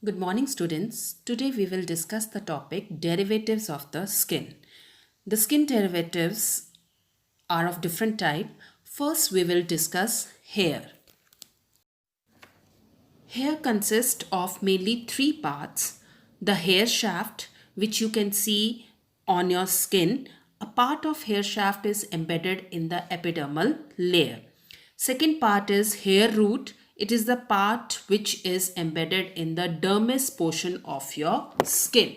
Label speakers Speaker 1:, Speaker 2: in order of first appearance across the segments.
Speaker 1: Good morning, students. Today we will discuss the topic derivatives of the skin. The skin derivatives are of different type. First, we will discuss hair. Hair consists of mainly three parts. The hair shaft, which you can see on your skin. A part of hair shaft is embedded in the epidermal layer. Second part is hair root. It is the part which is embedded in the dermis portion of your skin.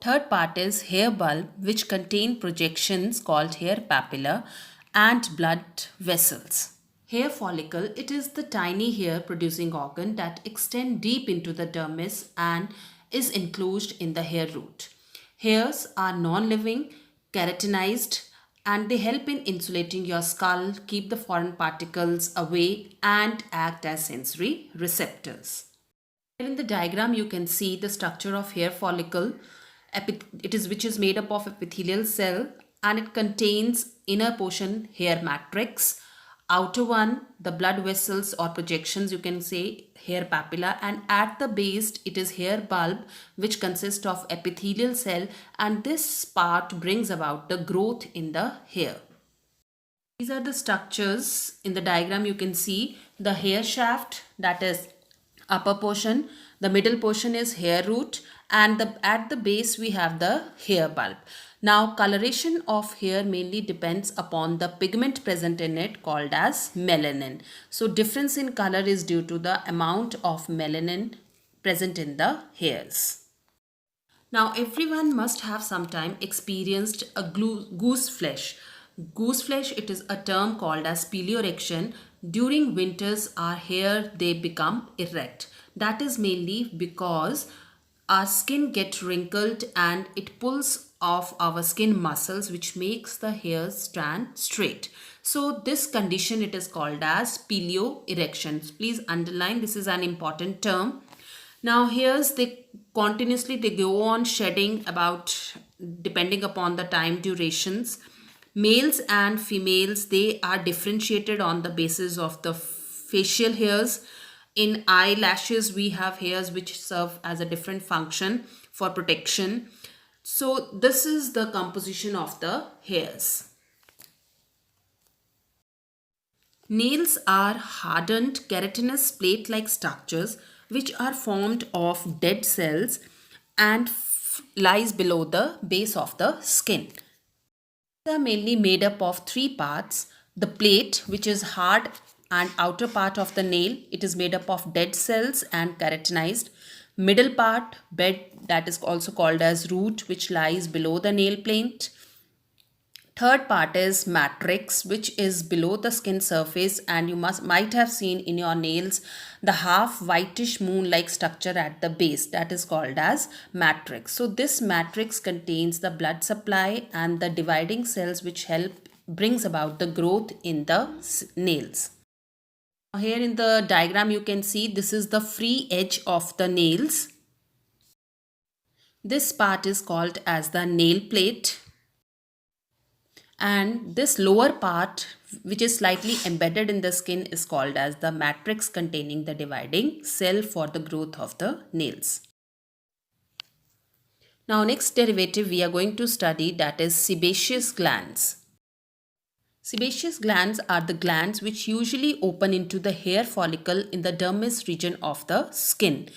Speaker 1: Third part is hair bulb, which contain projections called hair papilla and blood vessels. Hair follicle, it is the tiny hair producing organ that extend deep into the dermis and is enclosed in the hair root. Hairs are non-living, keratinized, and they help in insulating your skull, keep the foreign particles away, and act as sensory receptors. Here in the diagram, you can see the structure of hair follicle. Which is made up of epithelial cell, and it contains inner portion hair matrix, outer one the blood vessels or projections, you can say hair papilla, and at the base it is hair bulb, which consists of epithelial cell, and this part brings about the growth in the hair. These are the structures. In the diagram you can see the hair shaft, that is upper portion, the middle portion is hair root, and at the base we have the hair bulb. Now coloration of hair mainly depends upon the pigment present in it called as melanin. So difference in color is due to the amount of melanin present in the hairs. Now, everyone must have sometime experienced a goose flesh. Goose flesh, it is a term called as pileoerection. During winters, our hair, they become erect. That is mainly because our skin gets wrinkled and it pulls off our skin muscles, which makes the hair stand straight. So this condition, it is called as pileoerection. Please underline, this is an important term. Now here's they go on shedding about depending upon the time durations. Males and females, they are differentiated on the basis of the facial hairs. In eyelashes we have hairs which serve as a different function for protection. So this is the composition of the hairs. Nails are hardened keratinous plate-like structures which are formed of dead cells and lies below the base of the skin. They are mainly made up of three parts. The plate, which is hard and outer part of the nail, it is made up of dead cells and keratinized. Middle part, bed, that is also called as root, which lies below the nail plate. Third part is matrix, which is below the skin surface, and you might have seen in your nails the half whitish moon like structure at the base, that is called as matrix. So this matrix contains the blood supply and the dividing cells which help brings about the growth in the nails. Here in the diagram you can see this is the free edge of the nails. This part is called as the nail plate, and this lower part, which is slightly embedded in the skin, is called as the matrix containing the dividing cell for the growth of the nails. Now next derivative we are going to study, that is sebaceous glands. Sebaceous glands are the glands which usually open into the hair follicle in the dermis region of the skin.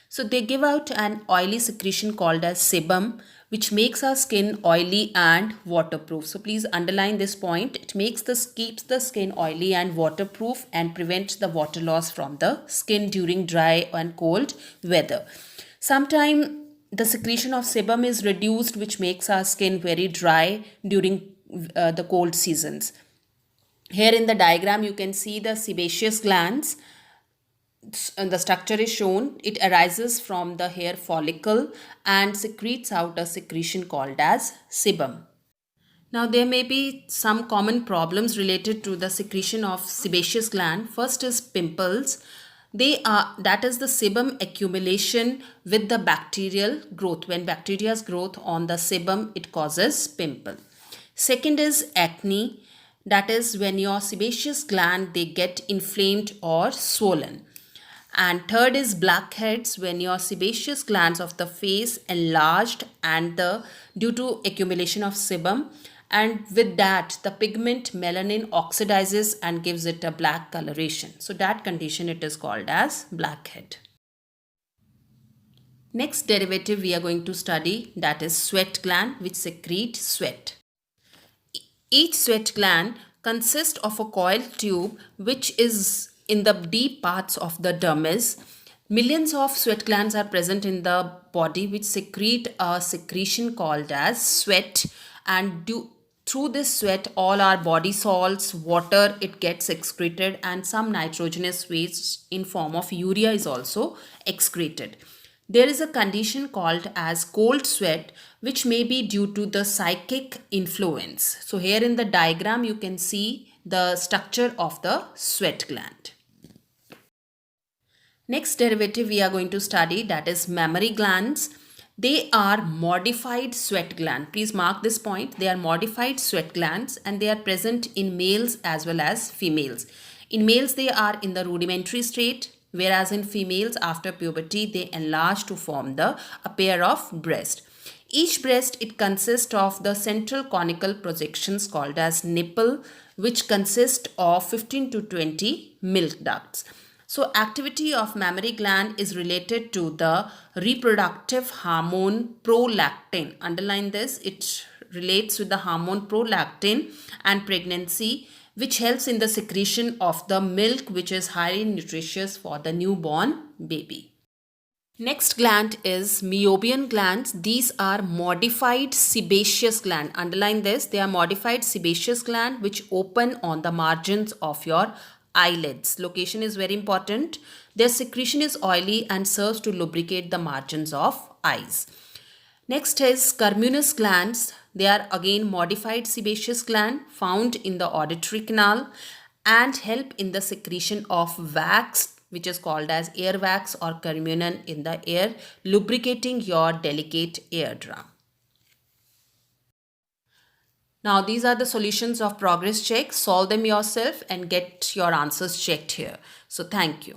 Speaker 1: So they give out an oily secretion called as sebum, which makes our skin oily and waterproof. So please underline this point. It keeps the skin oily and waterproof and prevents the water loss from the skin during dry and cold weather. Sometimes the secretion of sebum is reduced, which makes our skin very dry during the cold seasons. Here in the diagram you can see the sebaceous glands. And the structure is shown. It arises from the hair follicle and secretes out a secretion called as sebum. Now there may be some common problems related to the secretion of sebaceous gland. First is pimples. That is the sebum accumulation with the bacterial growth. When bacteria's growth on the sebum, it causes pimple. Second is acne. That is when your sebaceous gland, they get inflamed or swollen. And third is blackheads, when your sebaceous glands of the face enlarged and the due to accumulation of sebum, and with that the pigment melanin oxidizes and gives it a black coloration. So that condition it is called as blackhead. Next derivative we are going to study, that is sweat gland, which secrete sweat. Each sweat gland consists of a coiled tube which is in the deep parts of the dermis. Millions of sweat glands are present in the body which secrete a secretion called as sweat, and through this sweat all our body salts, water, it gets excreted, and some nitrogenous waste in form of urea is also excreted. There is a condition called as cold sweat, which may be due to the psychic influence. So here in the diagram you can see the structure of the sweat gland. Next derivative we are going to study, that is mammary glands. They are modified sweat gland. Please mark this point. They are modified sweat glands and they are present in males as well as females. In males they are in the rudimentary state, whereas in females after puberty they enlarge to form a pair of breast. Each breast, it consists of the central conical projections called as nipple, which consist of 15 to 20 milk ducts. So activity of mammary gland is related to the reproductive hormone prolactin. Underline this, it relates with the hormone prolactin and pregnancy, which helps in the secretion of the milk, which is highly nutritious for the newborn baby. Next gland is meibomian glands. These are modified sebaceous gland. Underline this, they are modified sebaceous gland which open on the margins of your eyelids. Location is very important. Their secretion is oily and serves to lubricate the margins of eyes. Next is carminous glands. They are again modified sebaceous gland found in the auditory canal and help in the secretion of wax, which is called as ear wax or carminin in the ear, lubricating your delicate eardrum. Now these are the solutions of progress check. Solve them yourself and get your answers checked here. So thank you.